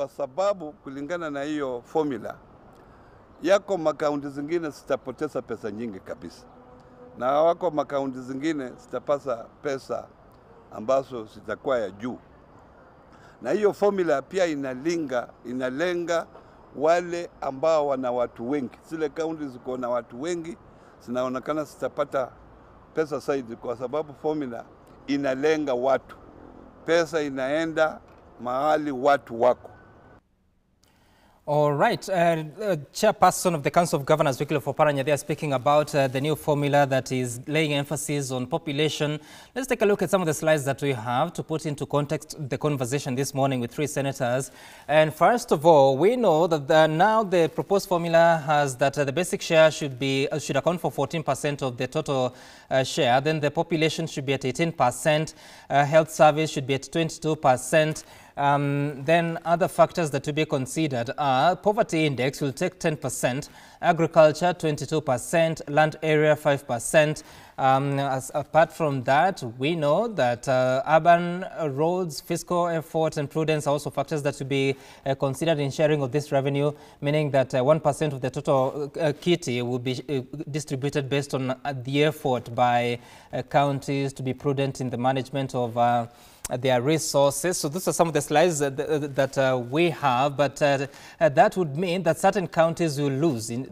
kwa sababu kulingana na hiyo formula yako makaunti zingine zitapoteza pesa nyingi kabisa, na wako makaunti zingine zitapasa pesa ambazo zitakuwa ya juu. Na hiyo formula pia inalenga wale ambao wana watu wengi. Zile kaunti ziko na watu wengi zinaonekana zitapata pesa zaidi, kwa sababu formula inalenga watu. Pesa inaenda mahali watu wako. All right. Chairperson of the Council of Governors, Wycliffe Oparanya, they are speaking about the new formula that is laying emphasis on population. Let's take a look at some of the slides that we have to put into context the conversation this morning with three senators. And first of all, we know that now the proposed formula has that the basic share should account for 14% of the total share. Then the population should be at 18%. Health service should be at 22%. Then other factors that to be considered are poverty index will take 10%, agriculture 22%, land area 5%. Apart from that, we know that urban roads, fiscal effort and prudence are also factors that to be considered in sharing of this revenue, meaning that 1% of the total kitty will be distributed based on the effort by counties to be prudent in the management of their resources. So these are some of the slides that we have, but that would mean that certain counties will lose in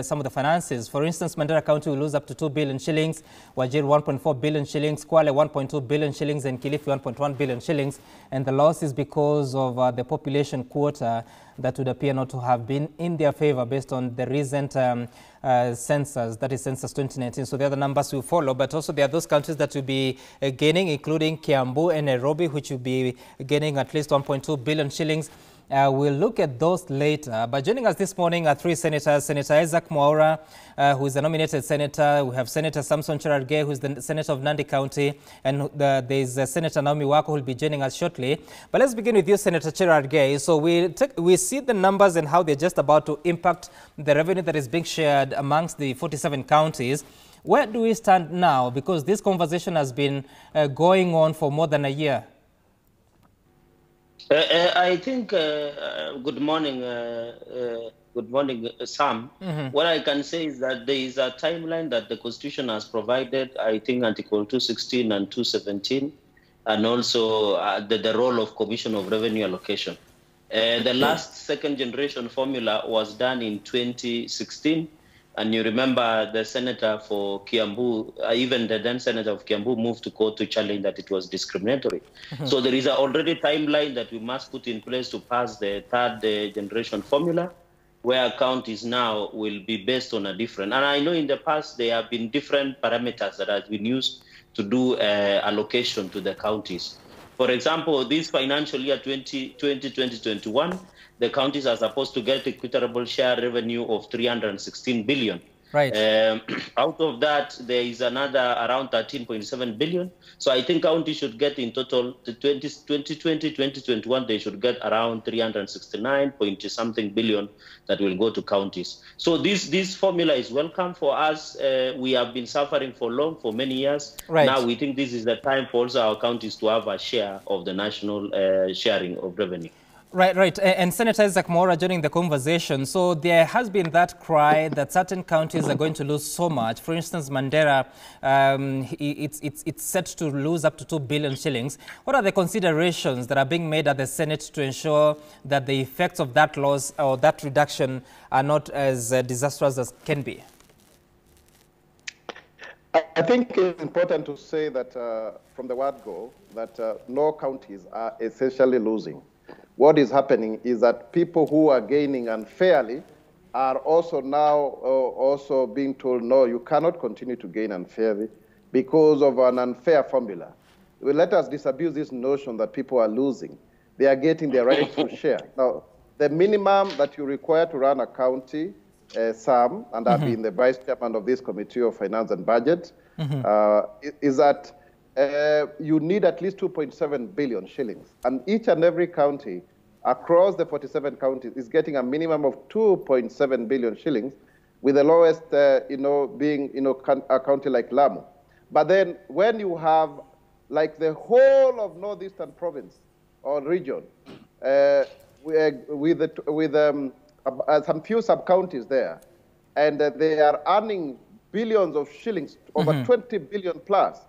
some of the finances. For instance, Mandera County will lose up to 2 billion shillings, Wajir 1.4 billion shillings, Kwale 1.2 billion shillings, and Kilifi 1.1 billion shillings. And the loss is because of the population quota that would appear not to have been in their favor based on the recent census, that is Census 2019. So the other numbers will follow, but also there are those countries that will be gaining, including Kiambu and Nairobi, which will be gaining at least 1.2 billion shillings. We'll look at those later. But joining us this morning are three senators. Senator Isaac Mwaura, who is a nominated senator. We have Senator Samson Cherargei, who is the senator of Nandi County. And there is Senator Naomi Wako, who will be joining us shortly. But let's begin with you, Senator Cherargei. So we see the numbers and how they're just about to impact the revenue that is being shared amongst the 47 counties. Where do we stand now? Because this conversation has been going on for more than a year. I think, good morning, Sam. What I can say is that there is a timeline that the Constitution has provided, I think Article 216 and 217, and also the role of Commission of Revenue Allocation. The last second generation formula was done in 2016. And you remember the senator for Kiambu, even the then senator of Kiambu moved to court to challenge that it was discriminatory. So there is already a timeline that we must put in place to pass the third generation formula, where counties now will be based on a different. And I know in the past there have been different parameters that have been used to do allocation to the counties. For example, this financial year 2020-2021, the counties are supposed to get equitable share revenue of 316 billion. Right. Out of that, there is another around 13.7 billion. So I think counties should get in total, 2020-2021, they should get around 369.something billion that will go to counties. So this formula is welcome for us. We have been suffering for many years. Right. Now we think this is the time for also our counties to have a share of the national sharing of revenue. Right. And Senator Isaac Mwaura joining the conversation. So there has been that cry that certain counties are going to lose so much. For instance, Mandera, it's set to lose up to 2 billion shillings. What are the considerations that are being made at the Senate to ensure that the effects of that loss or that reduction are not as disastrous as can be? I think it's important to say that from the word go, that no counties are essentially losing. What is happening is that people who are gaining unfairly are also now also being told, no, you cannot continue to gain unfairly because of an unfair formula. Well, let us disabuse this notion that people are losing. They are getting their rightful share. Now, the minimum that you require to run a county, Sam, and I've been the vice chairman of this Committee of Finance and Budget, is that you need at least 2.7 billion shillings. And each and every county across the 47 counties is getting a minimum of 2.7 billion shillings, with the lowest, being, a county like Lamu. But then when you have, like, the whole of Northeastern province or region, some few sub-counties there, and they are earning billions of shillings, over 20 billion plus,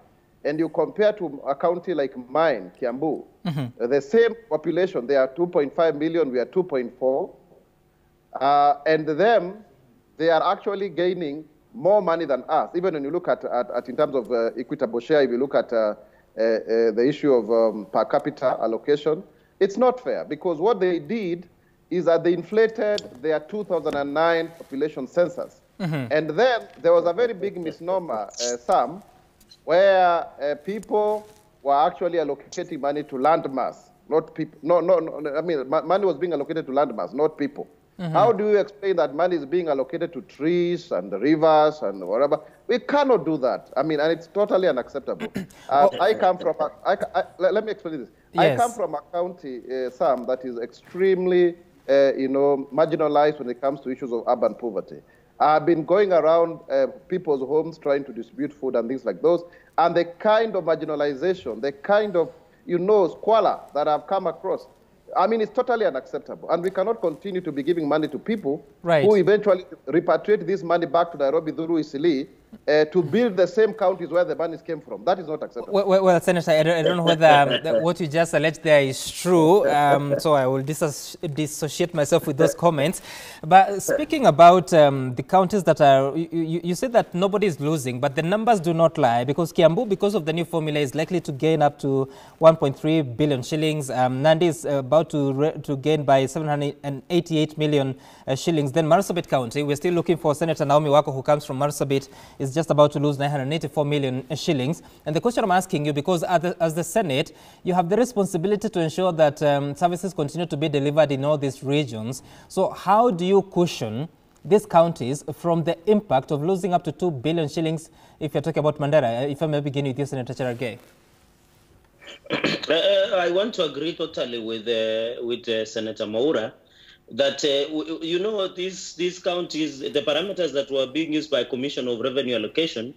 and you compare to a county like mine, Kiambu, the same population, they are 2.5 million, we are 2.4, and they are actually gaining more money than us. Even when you look at in terms of equitable share, if you look at the issue of per capita allocation, it's not fair, because what they did is that they inflated their 2009 population census. And then there was a very big misnomer, Sam, where people were actually allocating money to landmass, not people. No, I mean, money was being allocated to landmass, not people. How do you explain that money is being allocated to trees and the rivers and whatever? We cannot do that. I mean, and it's totally unacceptable. I come from, let me explain this. Yes. I come from a county, Sam, that is extremely, marginalized when it comes to issues of urban poverty. I've been going around people's homes trying to distribute food and things like those, and the kind of marginalization, the kind of, squalor that I've come across, I mean, it's totally unacceptable. And we cannot continue to be giving money to people who eventually repatriate this money back to Nairobi through Isili to build the same counties where the monies came from. That is not acceptable. Well, Senator, I don't know whether what you just alleged there is true, so I will dissociate myself with those comments. But speaking about the counties that are, you said that nobody is losing, but the numbers do not lie, because Kiambu, because of the new formula, is likely to gain up to 1.3 billion shillings. Nandi is about to gain by 788 million shillings. Then Marsabit County, we're still looking for Senator Naomi Wako, who comes from Marsabit, is just about to lose 984 million shillings. And the question I'm asking you, because as the Senate, you have the responsibility to ensure that services continue to be delivered in all these regions. So how do you cushion these counties from the impact of losing up to 2 billion shillings if you're talking about Mandera? If I may begin with you, Senator Cherargei. I want to agree totally with Senator Mwaura that, these counties, the parameters that were being used by Commission of Revenue Allocation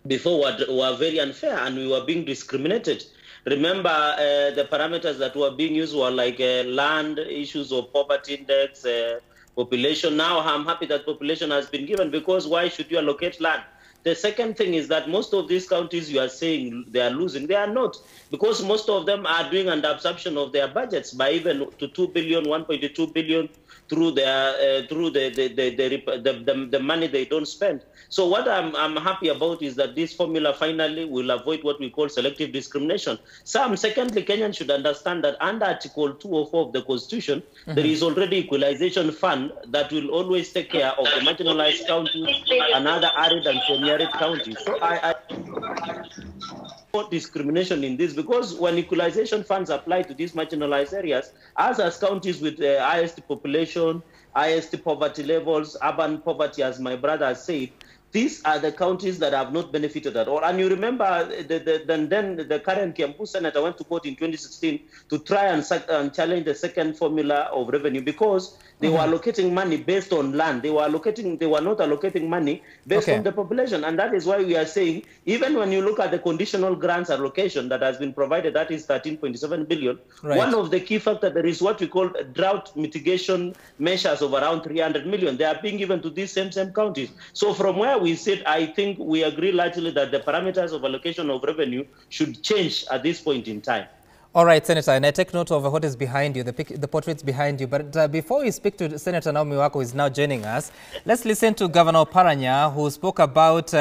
before were very unfair, and we were being discriminated. Remember, the parameters that were being used were like land, issues of poverty index, population. Now I'm happy that population has been given, because why should you allocate land? The second thing is that most of these counties you are saying they are losing, they are not, because most of them are doing under absorption of their budgets by even to 2 billion, 1.2 billion through their the money they don't spend. So what I'm happy about is that this formula finally will avoid what we call selective discrimination. Secondly, Kenyans should understand that under Article 204 of the Constitution, there is already equalization fund that will always take care of the marginalized counties and other arid and semi-arid counties. So I discrimination in this, because when equalization funds apply to these marginalized areas, as counties with the highest population, highest poverty levels, urban poverty, as my brother has said, these are the counties that have not benefited at all. And you remember then the current Kiambu senator went to court in 2016 to try and challenge the second formula of revenue, because they were allocating money based on land. They were not allocating money based on the population. And that is why we are saying, even when you look at the conditional grants allocation that has been provided, that is 13.7 billion. One of the key factors, there is what we call drought mitigation measures of around 300 million. They are being given to these same counties. So from where we sit, I think we agree largely that the parameters of allocation of revenue should change at this point in time. All right, Senator, and I take note of what is behind you, the portraits behind you. But before we speak to Senator Naomi Wako, who is now joining us, let's listen to Governor Oparanya, who spoke about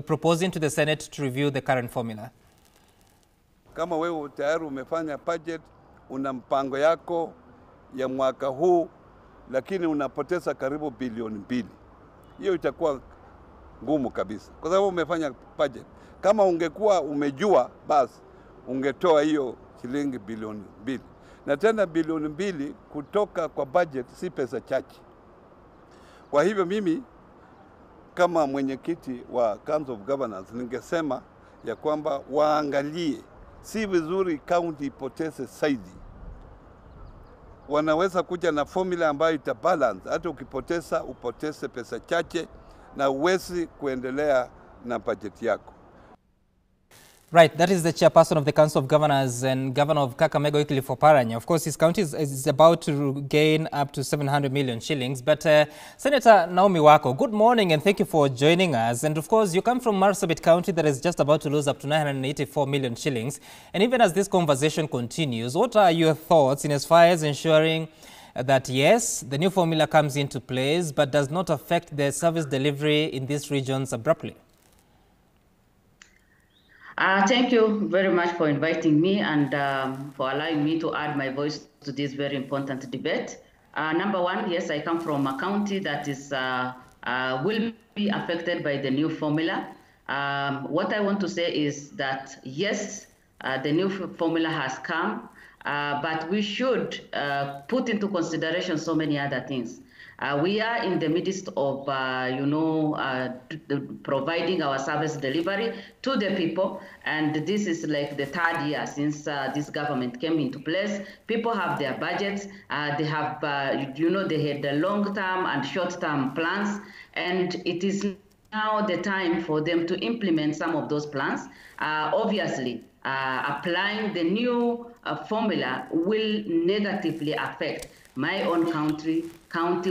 proposing to the Senate to review the current formula. Kama wewe tayari umefanya budget, una mpango yako ya mwaka huu, lakini unapoteza karibu bilioni 2. Hiyo itakuwa ngumu kabisa, kwa sababu umefanya budget. Kama ungekuwa umejua, basi ungetoa hiyo shilingi bilioni 2. Na tena bilioni 2 kutoka kwa budget si pesa chache. Kwa hivyo mimi kama mwenyekiti wa Council of Governors ningesema ya kwamba waangalie, si vizuri county ipoteze zaidi. Wanaweza kuja na formula ambayo itabalance, hata ukipoteza upoteze pesa chache na uwezi kuendelea na budget yako. Right, that is the chairperson of the Council of Governors and Governor of Kakamega, Wycliffe Oparanya. Of course, his county is about to gain up to 700 million shillings. But Senator Naomi Wako, good morning and thank you for joining us. And of course, you come from Marsabit County that is just about to lose up to 984 million shillings. And even as this conversation continues, what are your thoughts in as far as ensuring that, yes, the new formula comes into place, but does not affect the service delivery in these regions abruptly? Thank you very much for inviting me and for allowing me to add my voice to this very important debate. Number one, yes, I come from a county that is will be affected by the new formula. What I want to say is that, yes, the new formula has come, but we should put into consideration so many other things. We are in the midst of, providing our service delivery to the people, and this is like the third year since this government came into place. People have their budgets. They have, they had the long-term and short-term plans, and it is now the time for them to implement some of those plans. Obviously, applying the new formula will negatively affect my own county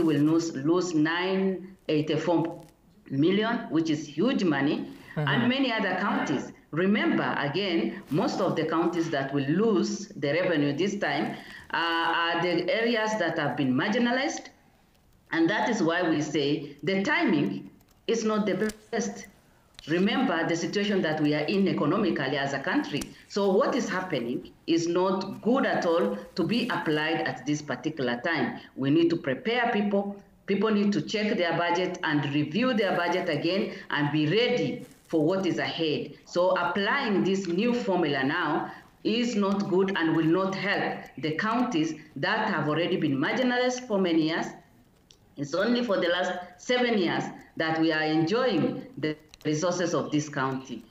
will lose 984 million, which is huge money, and many other counties. Remember, again, most of the counties that will lose the revenue this time are the areas that have been marginalized, and that is why we say the timing is not the best. Remember the situation that we are in economically as a country. So what is happening is not good at all to be applied at this particular time. We need to prepare people. People need to check their budget and review their budget again and be ready for what is ahead. So applying this new formula now is not good and will not help the counties that have already been marginalized for many years. It's only for the last 7 years that we are enjoying the resources of this country.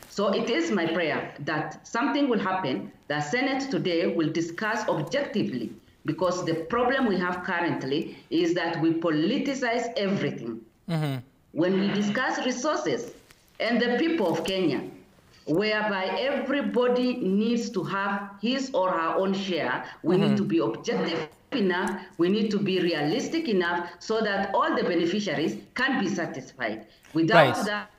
So it is my prayer that something will happen, that Senate today will discuss objectively, because the problem we have currently is that we politicize everything. When we discuss resources and the people of Kenya, whereby everybody needs to have his or her own share, we need to be objective enough, we need to be realistic enough so that all the beneficiaries can be satisfied. Without that,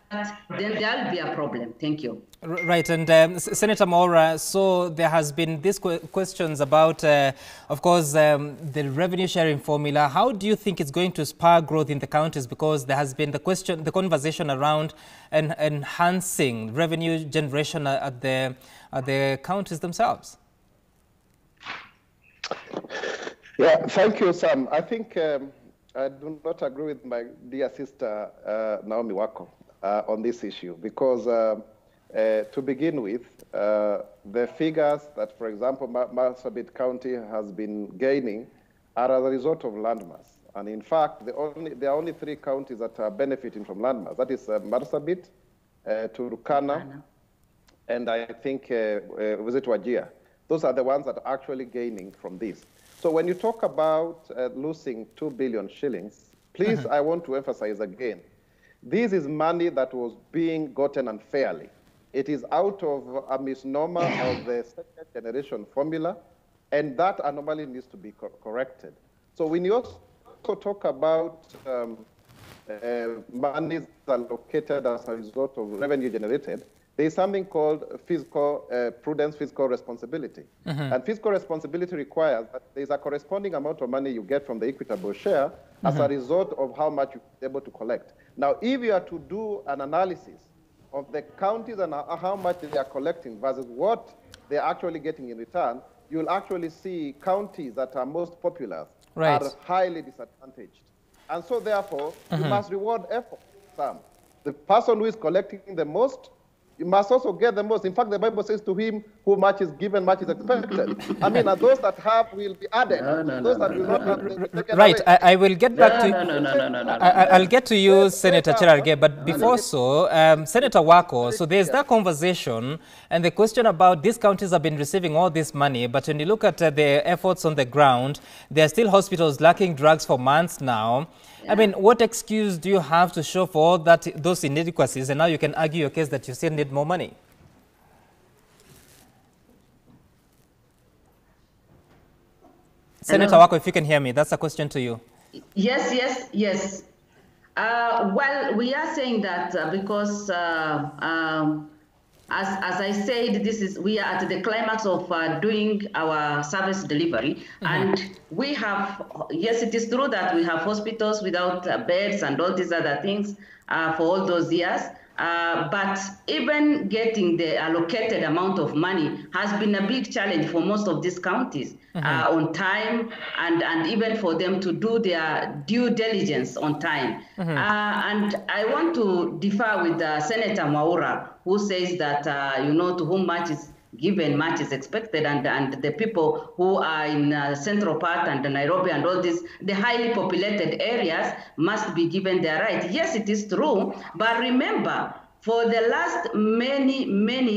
then there will be a problem. Thank you. Right, and Senator Mwaura, so there has been these questions about, of course, the revenue sharing formula. How do you think it's going to spur growth in the counties? Because there has been the conversation around enhancing revenue generation at the counties themselves. Yeah, thank you, Sam. I think I do not agree with my dear sister Naomi Wako on this issue, because to begin with, the figures that, for example, Marsabit County has been gaining are as a result of landmass. And in fact, there are only 3 counties that are benefiting from landmass. That is Marsabit, Turkana, and I think, was it Wajir? Those are the ones that are actually gaining from this. So when you talk about losing 2 billion shillings, please, I want to emphasize again, this is money that was being gotten unfairly. It is out of a misnomer of the second generation formula, and that anomaly needs to be corrected. So when you also talk about monies allocated as a result of revenue generated, there is something called fiscal prudence, fiscal responsibility. And fiscal responsibility requires that there is a corresponding amount of money you get from the equitable share as a result of how much you're able to collect. Now, if you are to do an analysis of the counties and how much they are collecting versus what they're actually getting in return, you'll actually see counties that are most popular are highly disadvantaged. And so, therefore, you must reward effort, Sam. The person who is collecting the most, you must also get the most. In fact, the Bible says to him, who much is given, much is expected. I mean, and those that have will be added. Those that will not have, right. I will get back to I'll get to you, Senator Cherargei, but before so, Senator Wako, so there's that conversation and the question about these counties have been receiving all this money, but when you look at the efforts on the ground, there are still hospitals lacking drugs for months now. I mean, what excuse do you have to show for all those inadequacies, and now you can argue your case that you still need more money? Senator Wako, if you can hear me, that's a question to you. Yes. Well, we are saying that because, as I said, we are at the climax of doing our service delivery, and we have, yes, it is true that we have hospitals without beds and all these other things for all those years. But even getting the allocated amount of money has been a big challenge for most of these counties on time, and even for them to do their due diligence on time. And I want to differ with Senator Mwaura, who says that, to whom much is given, much is expected, and the people who are in Central Part and Nairobi and all these, the highly populated areas must be given their right. Yes, it is true, but remember, for the last many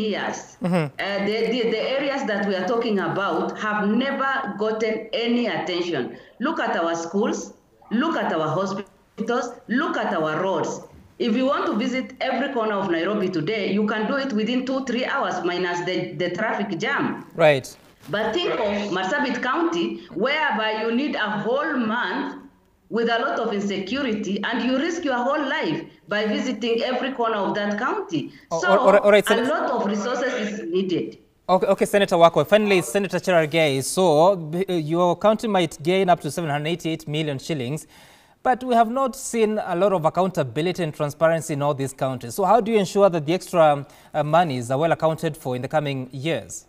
years, the areas that we are talking about have never gotten any attention. Look at our schools, look at our hospitals, look at our roads. If you want to visit every corner of Nairobi today, you can do it within 2-3 hours minus the traffic jam. Right. But think of Marsabit County, whereby you need a whole month with a lot of insecurity, and you risk your whole life by visiting every corner of that county. So all right, a lot of resources is needed. Okay, Senator Wako. Finally, Senator Cherargei. So your county might gain up to 788 million shillings. But we have not seen a lot of accountability and transparency in all these counties. So how do you ensure that the extra monies are well accounted for in the coming years?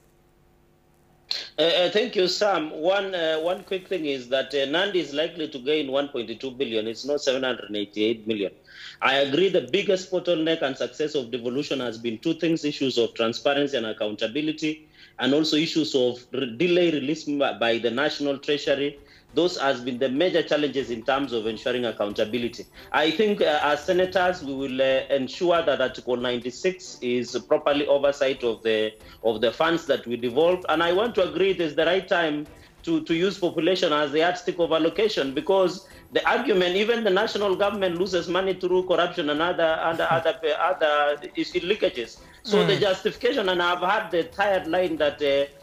Thank you, Sam. One quick thing is that Nandi is likely to gain 1.2 billion. It's not 788 million. I agree the biggest bottleneck and success of devolution has been two things: issues of transparency and accountability, and also issues of delay release by the National Treasury. Those has been the major challenges in terms of ensuring accountability. I think as senators, we will ensure that Article 96 is properly oversight of the funds that we devolve. And I want to agree it is the right time to use population as the yardstick of allocation, because the argument, even the national government loses money through corruption and other leakages. So the justification, and I've had the tired line that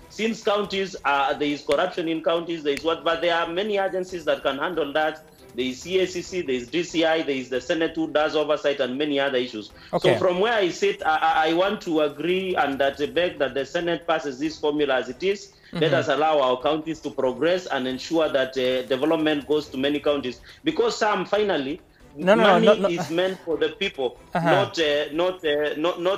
since counties, there is corruption in counties, there is but there are many agencies that can handle that. There is CACC, there is DCI, there is the Senate who does oversight, and many other issues. Okay. So from where I sit, I want to agree and beg that the Senate passes this formula as it is. Let us allow our counties to progress and ensure that development goes to many counties. Because finally, money is meant for the people, not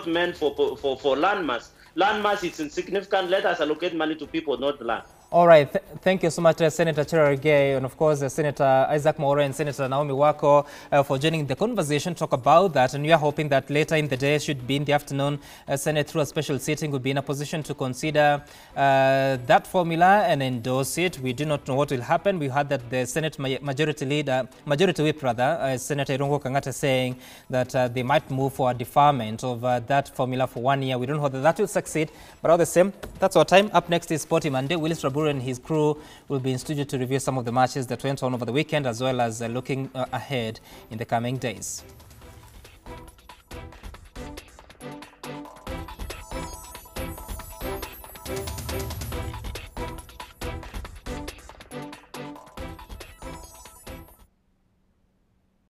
meant for landmass. Landmass is insignificant. Let us allocate money to people, not land. All right. Thank you so much, Senator Cherargei, and of course, Senator Isaac Mwaura and Senator Naomi Wako for joining the conversation, talk about that. And we are hoping that later in the day, should be in the afternoon, Senate through a special sitting will be in a position to consider that formula and endorse it. We do not know what will happen. We heard that the Senate Majority Whip, Senator Irungu Kang'ata, saying that they might move for a deferment of that formula for 1 year. We don't know whether that will succeed, but all the same, that's our time. Up next is Sporty Monday. Willis Raburu and his crew will be in studio to review some of the matches that went on over the weekend, as well as looking ahead in the coming days.